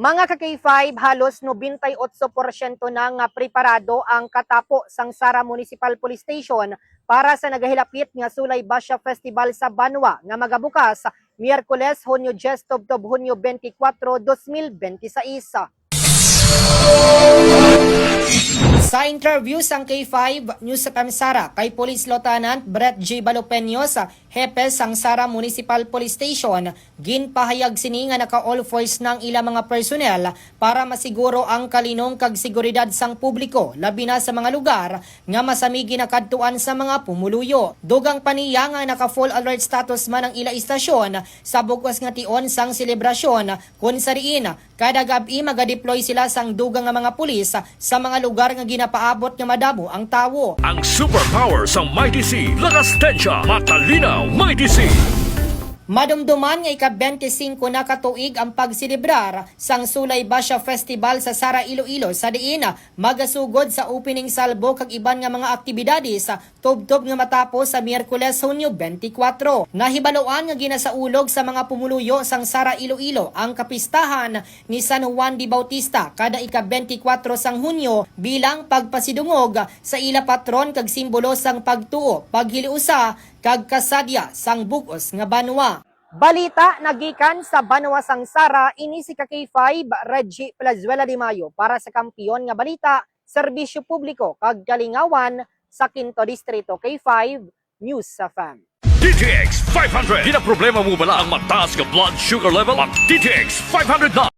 Mga ka-K5, halos 98% ng preparado ang katapo sang Sara Municipal Police Station para sa nagahilapit nga Sulay Basya Festival sa Banwa nga magabukas Miyerkules, Hunyo 10 tubtob Hunyo 24, 2026. Sa interview sang K5 News sa Sara kay Police Lieutenant Brett J. Balopeño sa hepe sang Sara Municipal Police Station, ginpahayag sini nga naka-all force ng ilang mga personnel para masiguro ang kalinong kag seguridad sang publiko, labi na sa mga lugar nga masami ginakadtuan sa mga pumuluyo. Dugang paniya nga naka-full alert status man ang ila istasyon sa bugos nga tion sang selebrasyon kun sa riin kada gabi maga-deploy sila sang dugang nga mga pulis sa mga lugar nga ginapaabot nga madamo ang tawo. Ang superpower sa Mighty C, lakas tensya, matalinaw, Mighty C. Madumduman nga ika-25 na katuig ang pagsilibrar sang Sulay Basya Festival sa Sara, Iloilo sa diin magasugod sa opening salbo kag iban nga mga aktibidades sa tubtob nga matapos sa Miyerkules, Hunyo 24. Nahibaloan nga ginasaulog sa mga pumuluyo sang Sara, Iloilo ang kapistahan ni San Juan de Bautista kada ika-24 sang Hunyo bilang pagpasidungog sa ila patron kag simbolo sang pagtuo, paghiliusa kag kasadya sang bugos nga banwa. Balita nagikan sa Banwa sang Sara, ini si K5 Reggie Plazuela de Mayo para sa kampiyon nga balita, serbisyo publiko kag kalingawan sa Quinto Distrito. K5 News sa FAM. DTX 500. Di na problema mo bala ang mataas ka blood sugar level? Mag DTX 500 na.